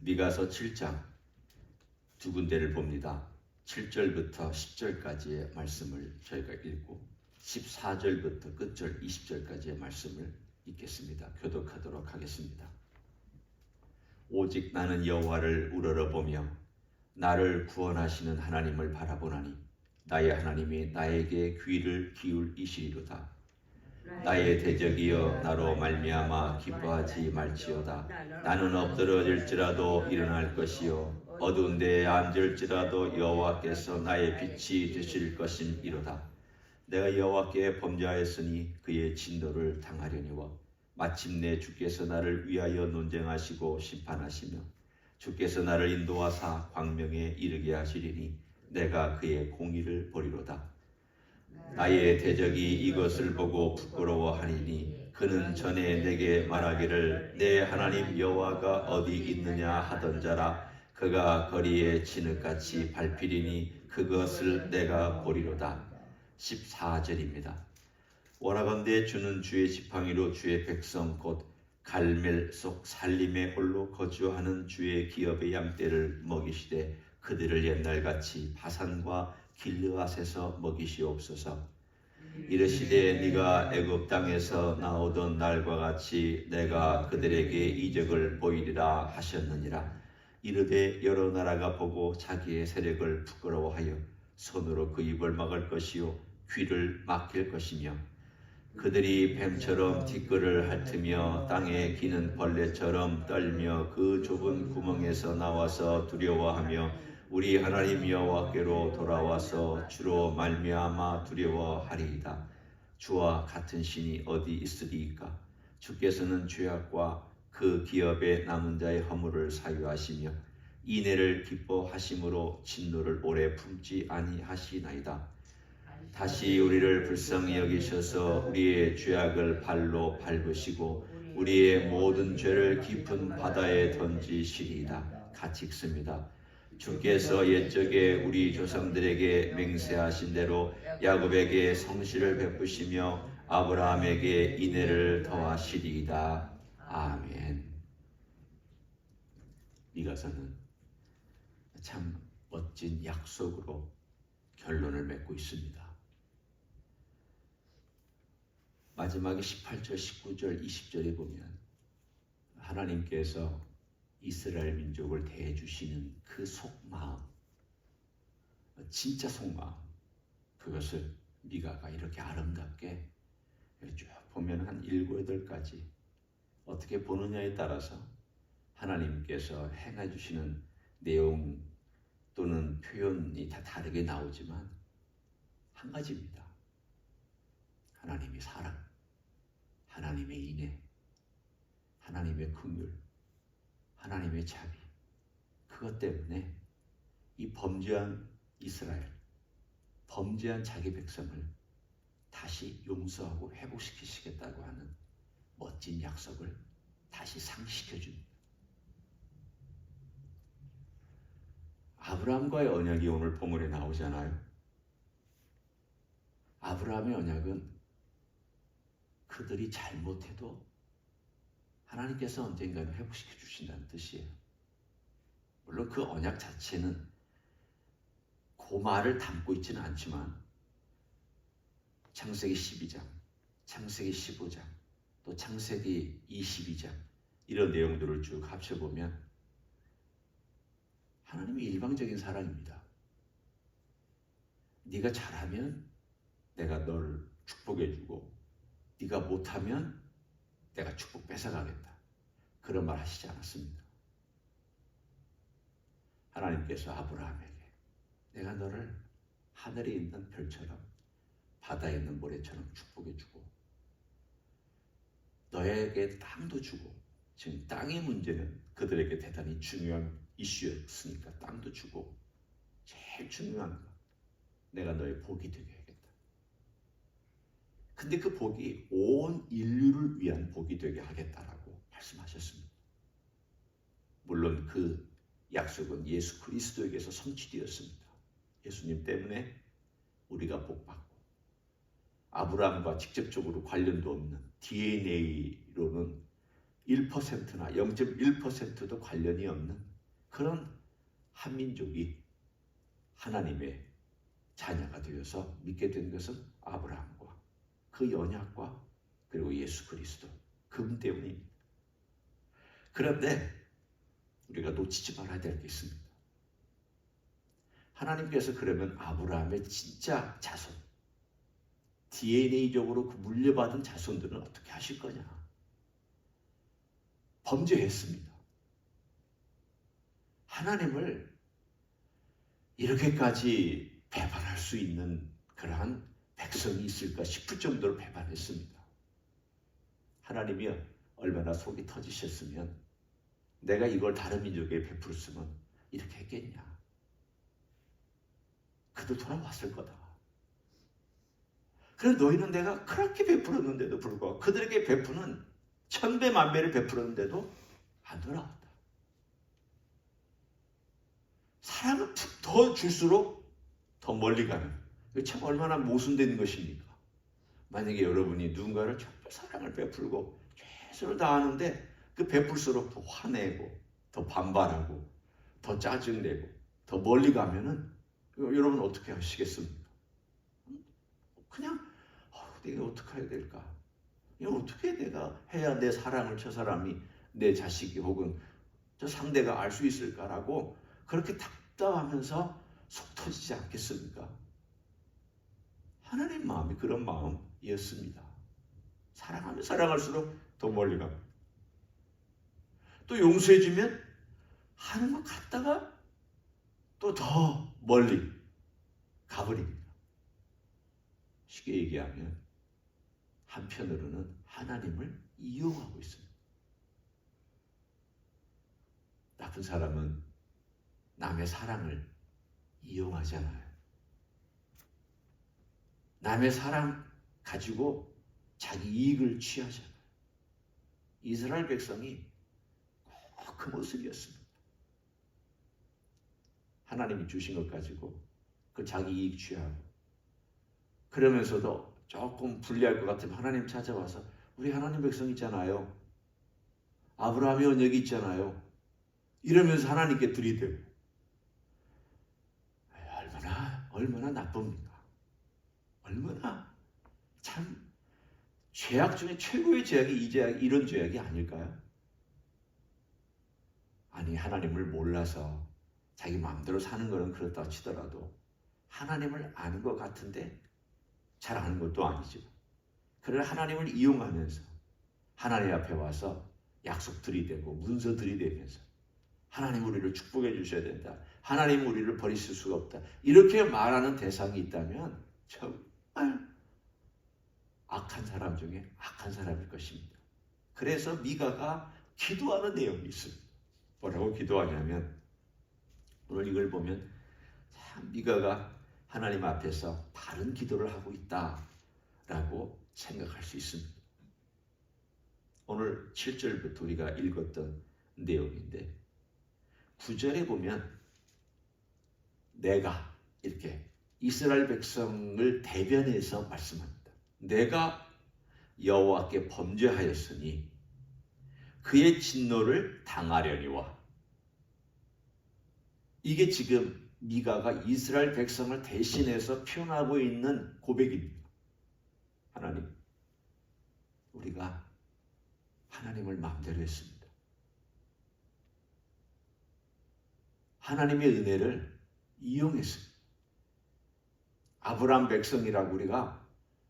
미가서 7장 두 군데를 봅니다. 7절부터 10절까지의 말씀을 저희가 읽고 14절부터 끝절 20절까지의 말씀을 읽겠습니다. 교독하도록 하겠습니다. 오직 나는 여호와를 우러러보며 나를 구원하시는 하나님을 바라보나니 나의 하나님이 나에게 귀를 기울이시리로다. 나의 대적이여 나로 말미암아 기뻐하지 말지어다. 나는 엎드러질지라도 일어날 것이요 어두운 데에 앉을지라도 여호와께서 나의 빛이 되실 것임이로다. 내가 여호와께 범죄하였으니 그의 진노를 당하려니와 마침내 주께서 나를 위하여 논쟁하시고 심판하시며 주께서 나를 인도하사 광명에 이르게 하시리니 내가 그의 공의를 보리로다. 나의 대적이 이것을 보고 부끄러워하니니 그는 전에 내게 말하기를 내 하나님 여호와가 어디 있느냐 하던 자라. 그가 거리에 진흙같이 밟히리니 그것을 내가 보리로다. 14절입니다. 원하건대 주는 주의 지팡이로 주의 백성 곧 갈멜 속 살림의 홀로 거주하는 주의 기업의 양떼를 먹이시되 그들을 옛날같이 바산과 길르앗에서 먹이시옵소서. 이르시되 네가 애굽 땅에서 나오던 날과 같이 내가 그들에게 이적을 보이리라 하셨느니라. 이르되 여러 나라가 보고 자기의 세력을 부끄러워하여 손으로 그 입을 막을 것이요 귀를 막힐 것이며 그들이 뱀처럼 티끌을 핥으며 땅에 기는 벌레처럼 떨며 그 좁은 구멍에서 나와서 두려워하며 우리 하나님 여호와께로 돌아와서 주로 말미암아 두려워하리이다. 주와 같은 신이 어디 있으리이까? 주께서는 죄악과 그 기업에 남은 자의 허물을 사유하시며 인애를 기뻐하심으로 진노를 오래 품지 아니하시나이다. 다시 우리를 불쌍히 여기셔서 우리의 죄악을 발로 밟으시고 우리의 모든 죄를 깊은 바다에 던지시리이다. 같이 읽습니다. 주께서 옛적에 우리 조상들에게 맹세하신 대로 야곱에게 성실을 베푸시며 아브라함에게 인애를 더하시리이다. 아멘. 미가서는 참 멋진 약속으로 결론을 맺고 있습니다. 마지막에 18절, 19절, 20절에 보면 하나님께서 이스라엘 민족을 대해주시는 그 속마음, 진짜 속마음, 그것을 미가가 이렇게 아름답게 쭉 보면 한 7, 8가지 어떻게 보느냐에 따라서 하나님께서 행해 주시는 내용 또는 표현이 다 다르게 나오지만 한 가지입니다. 하나님의 사랑, 하나님의 인애, 하나님의 긍휼, 하나님의 자비, 그것 때문에 이 범죄한 이스라엘, 범죄한 자기 백성을 다시 용서하고 회복시키시겠다고 하는 멋진 약속을 다시 상기시켜줍니다. 아브라함과의 언약이 오늘 본문에 나오잖아요. 아브라함의 언약은 그들이 잘못해도 하나님께서 언젠가는 회복시켜 주신다는 뜻이에요. 물론 그 언약 자체는 그 말을 담고 있지는 않지만 창세기 12장, 창세기 15장, 또 창세기 22장 이런 내용들을 쭉 합쳐보면 하나님의 일방적인 사랑입니다. 네가 잘하면 내가 널 축복해주고 네가 못하면 내가 축복 뺏어가겠다. 그런 말 하시지 않았습니다. 하나님께서 아브라함에게 내가 너를 하늘에 있는 별처럼 바다에 있는 모래처럼 축복해주고 너에게 땅도 주고, 지금 땅의 문제는 그들에게 대단히 중요한 이슈였으니까 땅도 주고 제일 중요한 거 내가 너의 복이 되게 하겠다. 근데 그 복이 온 인류를 위한 복이 되게 하겠다라고 말씀하셨습니다. 물론 그 약속은 예수 그리스도에게서 성취되었습니다. 예수님 때문에 우리가 복받고 아브라함과 직접적으로 관련도 없는 DNA로는 1%나 0.1%도 관련이 없는 그런 한민족이 하나님의 자녀가 되어서 믿게 된 것은 아브라함과 그 언약과 그리고 예수 그리스도 그분 때문입니다. 그런데 우리가 놓치지 말아야 될 게 있습니다. 하나님께서 그러면 아브라함의 진짜 자손, DNA적으로 그 물려받은 자손들은 어떻게 하실 거냐? 범죄했습니다. 하나님을 이렇게까지 배반할 수 있는 그러한 백성이 있을까 싶을 정도로 배반했습니다. 하나님이 얼마나 속이 터지셨으면 내가 이걸 다른 민족에게 베풀었으면 이렇게 했겠냐? 그도 돌아왔을 거다. 그래 너희는 내가 그렇게 베풀었는데도 불구하고 그들에게 베푸는 천배 만배를 베풀었는데도 안 돌아왔다. 사랑을 더 줄수록 더 멀리 가는, 이거 참 얼마나 모순된 것입니까? 만약에 여러분이 누군가를 정말 사랑을 베풀고 최선을 다하는데 그 베풀수록 더 화내고 더 반발하고 더 짜증내고 더 멀리 가면은 여러분 어떻게 하시겠습니까? 그냥 내가 어떻게 해야 될까? 이거 어떻게 내가 해야 내 사랑을 저 사람이 내 자식이 혹은 저 상대가 알 수 있을까라고 그렇게 답답하면서 속 터지지 않겠습니까? 하나님 마음이 그런 마음이었습니다. 사랑하면 사랑할수록 더 멀리 갑니다. 또 용서해주면 하는 것 같다가 또 더 멀리 가버립니다. 쉽게 얘기하면 한편으로는 하나님을 이용하고 있습니다. 나쁜 사람은 남의 사랑을 이용하잖아요. 남의 사랑 가지고 자기 이익을 취하잖아요. 이스라엘 백성이 꼭 그 모습이었습니다. 하나님이 주신 것 가지고 그 자기 이익 취하고, 그러면서도 조금 불리할 것 같으면 하나님 찾아와서 우리 하나님 백성 있잖아요. 아브라함의 언약이 있잖아요. 이러면서 하나님께 들이대고. 얼마나 나쁩니까? 얼마나 참 죄악 중에 최고의 죄악이 이런 죄악이 아닐까요? 아니 하나님을 몰라서 자기 마음대로 사는 거는 그렇다 치더라도 하나님을 아는 것 같은데 잘 아는 것도 아니죠. 그러나 하나님을 이용하면서 하나님 앞에 와서 약속 들이대고 문서 들이대면서 하나님 우리를 축복해 주셔야 된다. 하나님 우리를 버리실 수가 없다. 이렇게 말하는 대상이 있다면 정말 악한 사람 중에 악한 사람일 것입니다. 그래서 미가가 기도하는 내용이 있습니다. 뭐라고 기도하냐면 오늘 이걸 보면 참 미가가 하나님 앞에서 바른 기도를 하고 있다라고 생각할 수 있습니다. 오늘 7절부터 우리가 읽었던 내용인데 9절에 보면 내가 이렇게 이스라엘 백성을 대변해서 말씀합니다. 내가 여호와께 범죄하였으니 그의 진노를 당하려니와. 이게 지금 미가가 이스라엘 백성을 대신해서 표현하고 있는 고백입니다. 하나님, 우리가 하나님을 마음대로 했습니다. 하나님의 은혜를 이용했습니다. 아브라함 백성이라고 우리가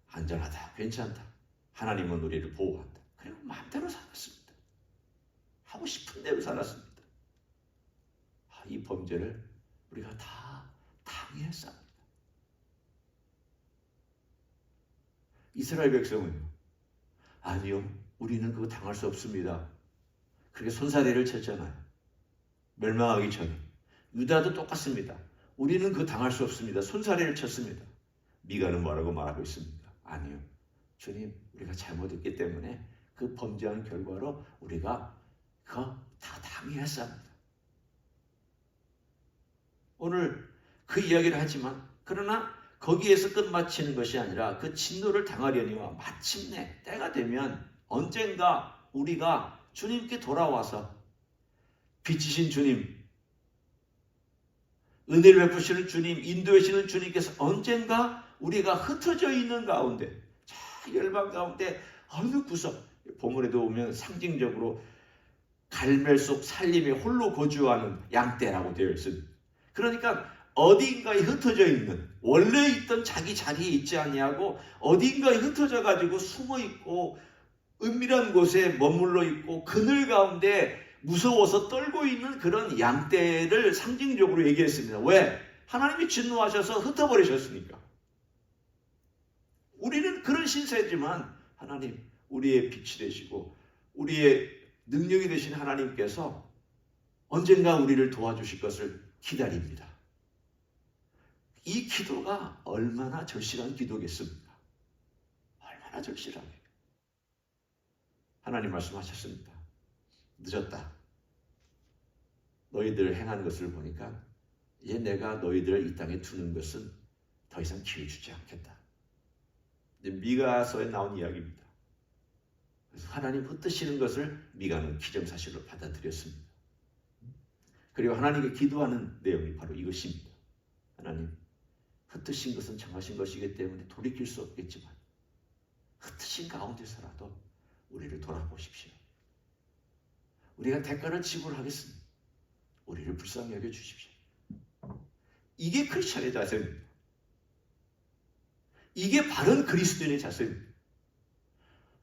안전하다, 괜찮다. 하나님은 우리를 보호한다. 그리고 마음대로 살았습니다. 하고 싶은 대로 살았습니다. 이 범죄를 우리가 다 당했습니다. 이스라엘 백성은요, 아니요, 우리는 그거 당할 수 없습니다. 그렇게 손사래를 쳤잖아요. 멸망하기 전에. 유다도 똑같습니다. 우리는 그거 당할 수 없습니다. 손사래를 쳤습니다. 미가는 뭐라고 말하고 있습니까? 아니요, 주님, 우리가 잘못했기 때문에 그 범죄한 결과로 우리가 그거 다 당했습니다. 오늘 그 이야기를 하지만 그러나 거기에서 끝마치는 것이 아니라 그 진노를 당하려니와 마침내 때가 되면 언젠가 우리가 주님께 돌아와서 빛이신 주님, 은혜를 베푸시는 주님, 인도하시는 주님께서 언젠가 우리가 흩어져 있는 가운데, 자, 열방 가운데 어느 구석, 본문에도 보면 상징적으로 갈멜 속 살림에 홀로 거주하는 양떼라고 되어 있습니다. 그러니까 어딘가에 흩어져 있는, 원래 있던 자기 자리에 있지 아니하고 어딘가에 흩어져 가지고 숨어 있고 은밀한 곳에 머물러 있고 그늘 가운데 무서워서 떨고 있는 그런 양떼를 상징적으로 얘기했습니다. 왜? 하나님이 진노하셔서 흩어버리셨으니까. 우리는 그런 신세지만 하나님, 우리의 빛이 되시고 우리의 능력이 되신 하나님께서 언젠가 우리를 도와주실 것을 기다립니다. 이 기도가 얼마나 절실한 기도겠습니까? 얼마나 절실하게. 하나님 말씀하셨습니다. 늦었다. 너희들 행하는 것을 보니까 이제 내가 너희들을 이 땅에 두는 것은 더 이상 기회 주지 않겠다. 미가서에 나온 이야기입니다. 그래서 하나님 흩으시는 것을 미가는 기정사실로 받아들였습니다. 그리고 하나님께 기도하는 내용이 바로 이것입니다. 하나님, 흩으신 것은 정하신 것이기 때문에 돌이킬 수 없겠지만 흩으신 가운데서라도 우리를 돌아보십시오. 우리가 대가를 지불하겠습니다. 우리를 불쌍히 여겨주십시오. 이게 크리스천의 자세입니다. 이게 바른 그리스도인의 자세입니다.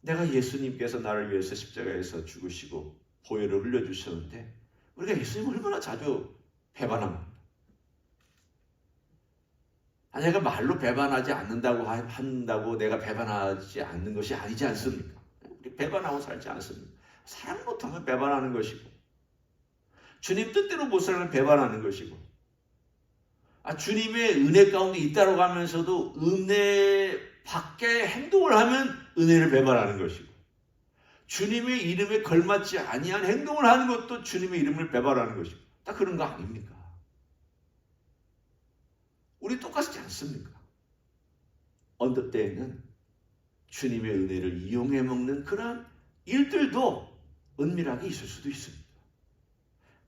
내가 예수님께서 나를 위해서 십자가에서 죽으시고 보혈을 흘려주셨는데 우리가 예수님을 얼마나 자주 배반합니다. 내가 말로 배반하지 않는다고 한다고 내가 배반하지 않는 것이 아니지 않습니까? 우리 배반하고 살지 않습니다. 사랑 못하면 배반하는 것이고 주님 뜻대로 못 살면 배반하는 것이고 주님의 은혜 가운데 있다고 하면서도 은혜 밖에 행동을 하면 은혜를 배반하는 것이고 주님의 이름에 걸맞지 아니한 행동을 하는 것도 주님의 이름을 배반하는 것이고 다 그런 거 아닙니까? 우리 똑같지 않습니까? 어느 때에는 주님의 은혜를 이용해 먹는 그런 일들도 은밀하게 있을 수도 있습니다.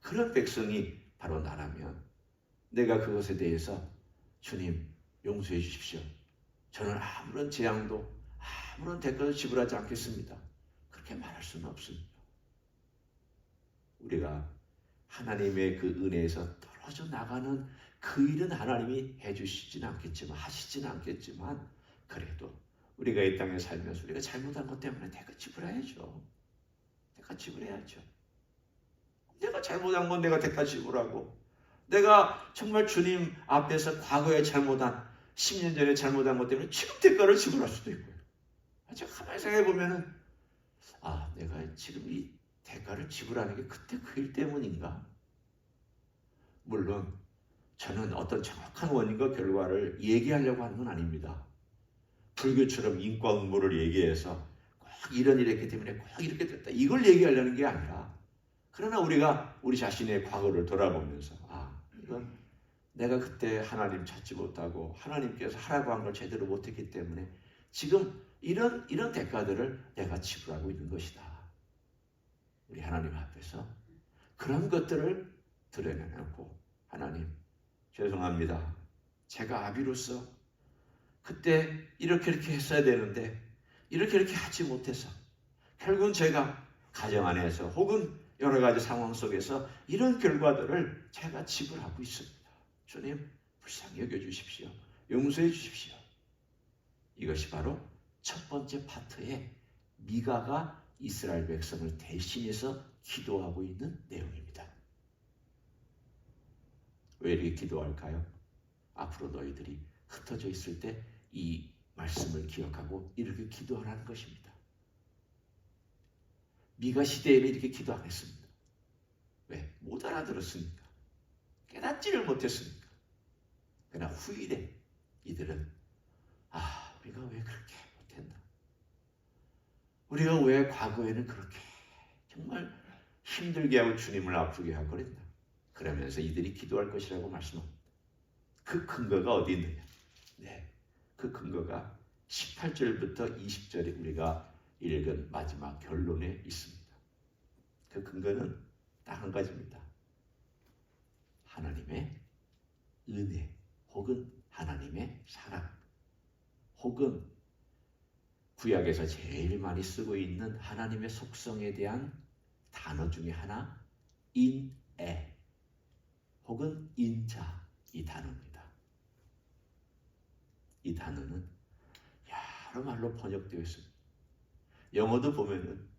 그런 백성이 바로 나라면 내가 그것에 대해서 주님 용서해 주십시오. 저는 아무런 재앙도 아무런 대가도 지불하지 않겠습니다. 그렇게 말할 수는 없습니다. 우리가 하나님의 그 은혜에서 떨어져 나가는 그 일은 하나님이 해주시지는 않겠지만 하시지는 않겠지만 그래도 우리가 이 땅에 살면서 우리가 잘못한 것 때문에 대가 지불해야죠. 대가 지불해야죠. 내가 잘못한 건 내가 대가 지불하고 내가 정말 주님 앞에서 과거에 잘못한 10년 전에 잘못한 것 때문에 지금 대가를 지불할 수도 있고요. 제가 가만히 생각해 보면은 내가 지금 이 대가를 지불하는 게 그때 그 일 때문인가? 물론 저는 어떤 정확한 원인과 결과를 얘기하려고 하는 건 아닙니다. 불교처럼 인과 응모를 얘기해서 꼭 이런 일이 있기 때문에 꼭 이렇게 됐다. 이걸 얘기하려는 게 아니라 그러나 우리가 우리 자신의 과거를 돌아보면서 이건 내가 그때 하나님 찾지 못하고 하나님께서 하라고 한 걸 제대로 못했기 때문에 지금 이런 대가들을 내가 지불하고 있는 것이다. 우리 하나님 앞에서 그런 것들을 드러내놓고 하나님 죄송합니다. 제가 아비로서 그때 이렇게 했어야 되는데 이렇게 하지 못해서 결국은 제가 가정 안에서 혹은 여러 가지 상황 속에서 이런 결과들을 제가 지불하고 있습니다. 주님 불쌍히 여겨주십시오. 용서해 주십시오. 이것이 바로 첫 번째 파트에 미가가 이스라엘 백성을 대신해서 기도하고 있는 내용입니다. 왜 이렇게 기도할까요? 앞으로 너희들이 흩어져 있을 때 이 말씀을 기억하고 이렇게 기도하라는 것입니다. 미가 시대에는 이렇게 기도 안 했습니다. 왜? 못 알아들었으니까. 깨닫지를 못했으니까. 그러나 후일에 이들은 우리가 왜 그렇게 못했나? 우리가 왜 과거에는 그렇게 정말 힘들게 하고 주님을 아프게 하고 그랬나? 그러면서 이들이 기도할 것이라고 말씀합니다. 그 근거가 어디 있느냐? 그 근거가 18절부터 20절에 우리가 읽은 마지막 결론에 있습니다. 그 근거는 딱 한 가지입니다. 하나님의 은혜 혹은 하나님의 사랑 혹은 구약에서 제일 많이 쓰고 있는 하나님의 속성에 대한 단어 중에 하나 인애 혹은 인자 이 단어입니다. 이 단어는 여러 말로 번역되어 있습니다. 영어도 보면은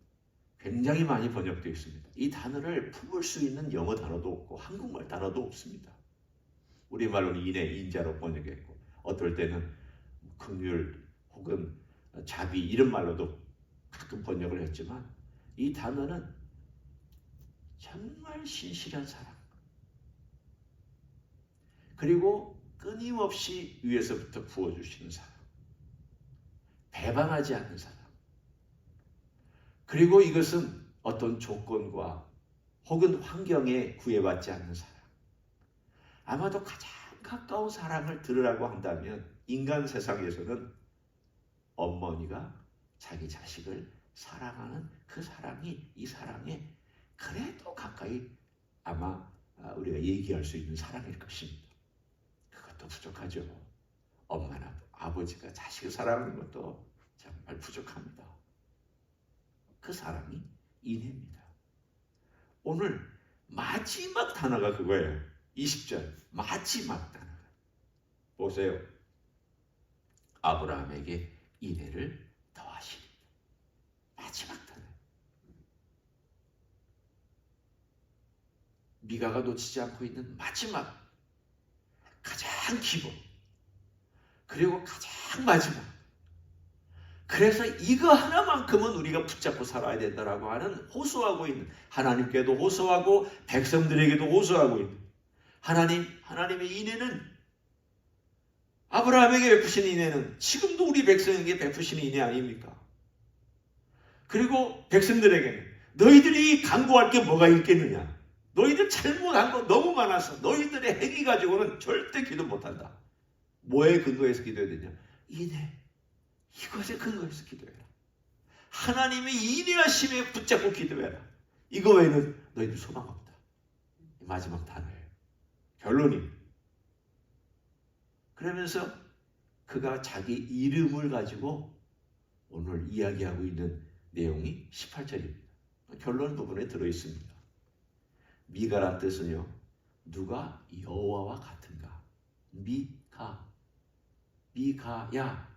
굉장히 많이 번역되어 있습니다. 이 단어를 품을 수 있는 영어 단어도 없고 한국말 단어도 없습니다. 우리말로는 인애, 인자로 번역했고 어떨 때는 긍휼 혹은 자비 이런 말로도 가끔 번역을 했지만 이 단어는 정말 신실한 사랑 그리고 끊임없이 위에서부터 부어주시는 사랑 배반하지 않는 사랑 그리고 이것은 어떤 조건과 혹은 환경에 구애받지 않는 사랑 아마도 가장 가까운 사랑을 들으라고 한다면 인간 세상에서는 어머니가 자기 자식을 사랑하는 그 사랑이 이 사랑에 그래도 가까이 아마 우리가 얘기할 수 있는 사랑일 것입니다. 그것도 부족하죠. 엄마나 아버지가 자식을 사랑하는 것도 정말 부족합니다. 그 사랑이 인애입니다. 오늘 마지막 단어가 그거예요. 20절 마지막 단어. 보세요. 아브라함에게 인애를 더하시니. 마지막 단어. 미가가 놓치지 않고 있는 마지막 가장 기본 그리고 가장 마지막 그래서 이거 하나만큼은 우리가 붙잡고 살아야 된다라고 하는 호소하고 있는 하나님께도 호소하고 백성들에게도 호소하고 있는 하나님의 인애는 아브라함에게 베푸신 인애는 지금도 우리 백성에게 베푸시는 인애 아닙니까? 그리고 백성들에게는 너희들이 간구할 게 뭐가 있겠느냐? 너희들 잘못한 거 너무 많아서 너희들의 행위 가지고는 절대 기도 못한다. 뭐에 근거해서 기도해야 되냐? 인애. 이것에 근거해서 기도해라. 하나님의 인애하심에 붙잡고 기도해라. 이거 외에는 너희들 소망 없다. 마지막 단어예요. 결론이. 그러면서 그가 자기 이름을 가지고 오늘 이야기하고 있는 내용이 18절입니다. 결론 부분에 들어있습니다. 미가란 뜻은요. 누가 여호와와 같은가? 미가야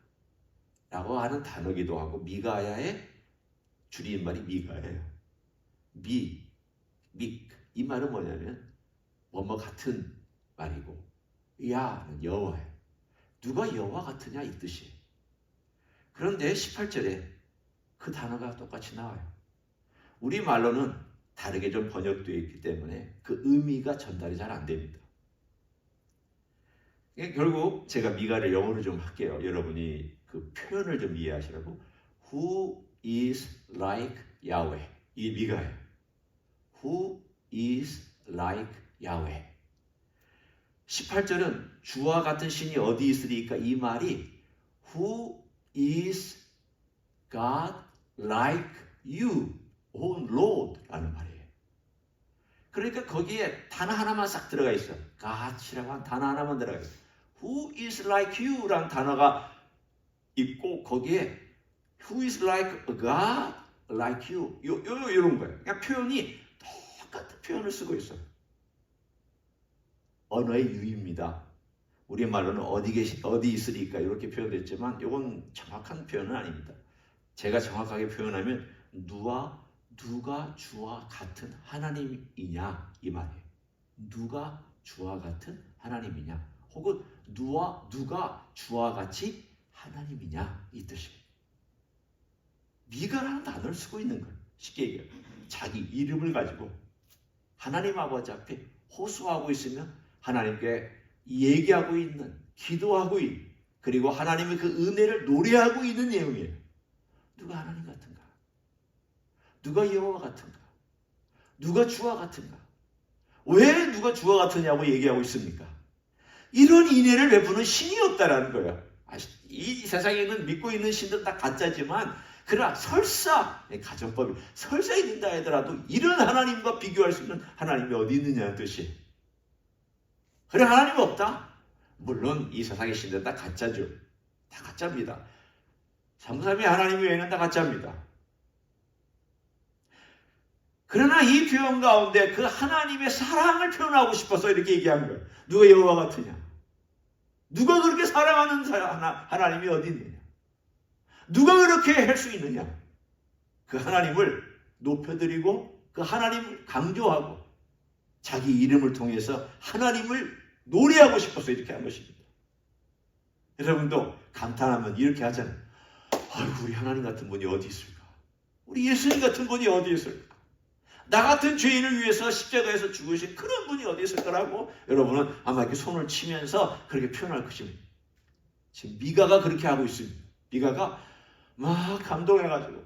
라고 하는 단어기도 하고 미가야의 줄임말이 미가예요. 이 말은 뭐냐면 뭐뭐 같은 말이고 야는 여호와예요. 누가 여호와 같으냐 이 뜻이에요. 그런데 18절에 그 단어가 똑같이 나와요. 우리말로는 다르게 좀 번역되어 있기 때문에 그 의미가 전달이 잘 안 됩니다. 결국 제가 미가를 영어로 좀 할게요. 여러분이 그 표현을 좀 이해하시라고. Who is like Yahweh? 이게 미가예요. Who is like Yahweh? 18절은 주와 같은 신이 어디 있으리까? 이 말이 Who is God like you? 혹은 Lord라는 말이에요. 그러니까 거기에 단어 하나만 싹 들어가 있어요. God이라고 한 단어 하나만 들어가 있어요. Who is like you? 라는 단어가 있고 거기에 Who is like a God like you? 이런 거예요. 그냥 표현이 똑같은 표현을 쓰고 있어요. 언어의 유희입니다. 우리말로는 어디 있으리까 이렇게 표현됐지만 이건 정확한 표현은 아닙니다. 제가 정확하게 표현하면 누가 주와 같은 하나님이냐 이 말이에요. 누가 주와 같은 하나님이냐 혹은 누가 주와 같이 하나님이냐 이 뜻이에요. 미가라는 단어를 쓰고 있는 거예요. 쉽게 얘기해요. 자기 이름을 가지고 하나님 아버지 앞에 호소하고 있으면 하나님께 얘기하고 있는 기도하고 있는 그리고 하나님의 그 은혜를 노래하고 있는 내용이에요. 누가 하나님 같은가? 누가 여호와 같은가? 누가 주와 같은가? 왜 누가 주와 같으냐고 얘기하고 있습니까? 이런 인애를 베푸는 신이 없다라는 거예요. 이 세상에는 믿고 있는 신들 다 가짜지만 그러나 설사 가정법이 설사 있는다 하더라도 이런 하나님과 비교할 수 있는 하나님이 어디 있느냐는 뜻이에요. 그래 하나님 없다? 물론 이 세상의 신들 다 가짜죠. 다 가짜입니다. 성삼위 하나님 외에는 다 가짜입니다. 그러나 이 표현 가운데 그 하나님의 사랑을 표현하고 싶어서 이렇게 얘기한 거예요. 누가 여호와 같으냐? 누가 그렇게 사랑하는 하나님이 어디 있느냐? 누가 그렇게 할 수 있느냐? 그 하나님을 높여드리고 그 하나님을 강조하고 자기 이름을 통해서 하나님을 노래하고 싶어서 이렇게 한 것입니다. 여러분도 감탄하면 이렇게 하잖아요. 아이고, 우리 하나님 같은 분이 어디 있을까? 우리 예수님 같은 분이 어디 있을까? 나 같은 죄인을 위해서 십자가에서 죽으신 그런 분이 어디 있을 거라고 여러분은 아마 이렇게 손을 치면서 그렇게 표현할 것입니다. 지금 미가가 그렇게 하고 있습니다. 미가가 막 감동해가지고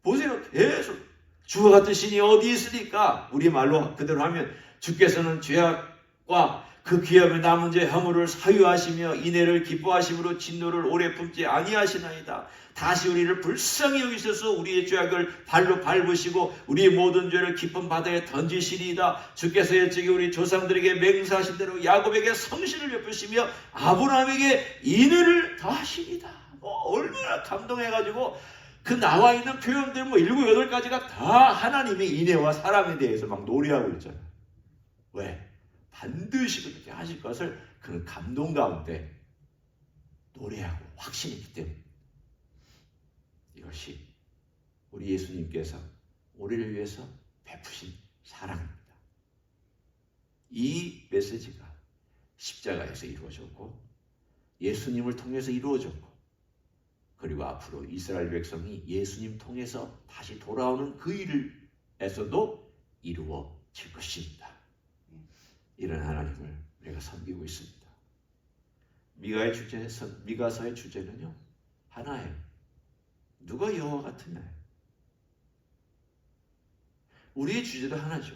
보세요. 계속 주와 같은 신이 어디 있으니까 우리 말로 그대로 하면 주께서는 죄악과 그 기업에 남은 자 허물을 사유하시며 인애를 기뻐하심으로 진노를 오래 품지 아니하시나이다. 다시 우리를 불쌍히 여기셔서 우리의 죄악을 발로 밟으시고 우리의 모든 죄를 깊은 바다에 던지시리이다. 주께서 일찍이 우리 조상들에게 맹세하신 대로 야곱에게 성실을 베푸시며 아브라함에게 인애를 더하시리이다. 얼마나 감동해가지고 그 나와 있는 표현들 7, 8가지가 다 하나님의 인애와 사랑에 대해서 막 노래하고 있잖아요. 왜? 반드시 그렇게 하실 것을 그 감동 가운데 노래하고 확신했기 때문에 이것이 우리 예수님께서 우리를 위해서 베푸신 사랑입니다. 이 메시지가 십자가에서 이루어졌고 예수님을 통해서 이루어졌고 그리고 앞으로 이스라엘 백성이 예수님 통해서 다시 돌아오는 그 일에서도 이루어질 것입니다. 이런 하나님을 우리가 섬기고 있습니다. 미가서의 주제는요, 하나예요. 누가 여호와 같으냐? 우리의 주제도 하나죠.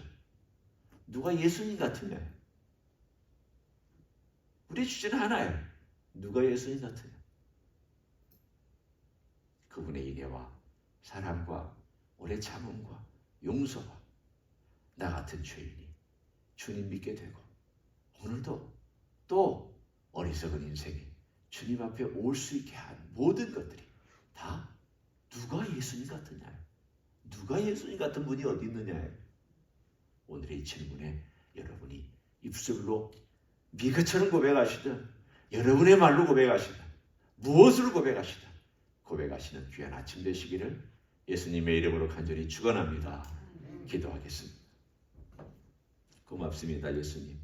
누가 예수님 같으냐? 우리의 주제는 하나예요. 누가 예수님 같으냐? 그분의 인애와 사랑과 오래 참음과 용서와 나 같은 죄인이 주님 믿게 되고 오늘도 또 어리석은 인생이 주님 앞에 올 수 있게 한 모든 것들이 다 누가 예수님 같으냐? 누가 예수님 같은 분이 어디 있느냐? 오늘의 이 질문에 여러분이 입술로 미가처럼 고백하시든 여러분의 말로 고백하시든 무엇으로 고백하시든 고백하시는 귀한 아침 되시기를 예수님의 이름으로 간절히 축원합니다. 기도하겠습니다. 고맙습니다. 예수님.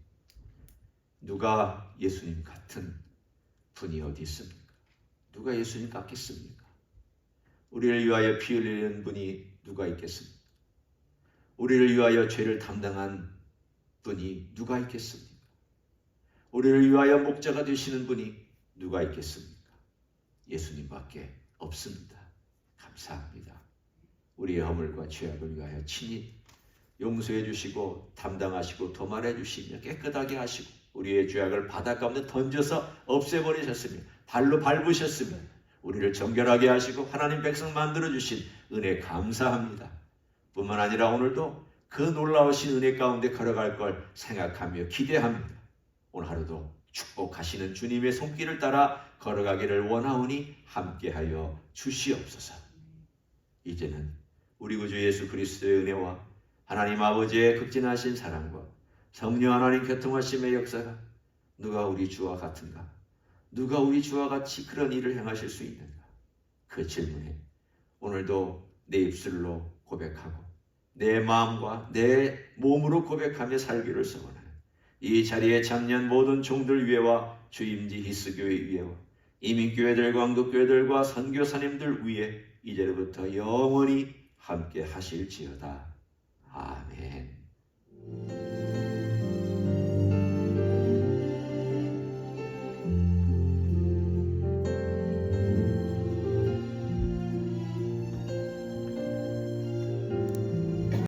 누가 예수님 같은 분이 어디 있습니까? 누가 예수님 같겠습니까? 우리를 위하여 피 흘리는 분이 누가 있겠습니까? 우리를 위하여 죄를 담당한 분이 누가 있겠습니까? 우리를 위하여 목자가 되시는 분이 누가 있겠습니까? 예수님밖에 없습니다. 감사합니다. 우리의 허물과 죄악을 위하여 친히 용서해 주시고 담당하시고 도말해 주시며 깨끗하게 하시고 우리의 죄악을 바다 가운데 던져서 없애버리셨으며 발로 밟으셨으며 우리를 정결하게 하시고 하나님 백성 만들어 주신 은혜 감사합니다. 뿐만 아니라 오늘도 그 놀라우신 은혜 가운데 걸어갈 걸 생각하며 기대합니다. 오늘 하루도 축복하시는 주님의 손길을 따라 걸어가기를 원하오니 함께하여 주시옵소서. 이제는 우리 구주 예수 그리스도의 은혜와 하나님 아버지의 극진하신 사랑과 성령 하나님 교통하심의 역사가 누가 우리 주와 같은가? 누가 우리 주와 같이 그런 일을 행하실 수 있는가? 그 질문에 오늘도 내 입술로 고백하고 내 마음과 내 몸으로 고백하며 살기를 소원하는 이 자리에 참여한 모든 종들 위에와 주임지 히스교회 위에와 이민교회들, 광국교회들과 선교사님들 위에 이제부터 영원히 함께 하실지어다. 아멘.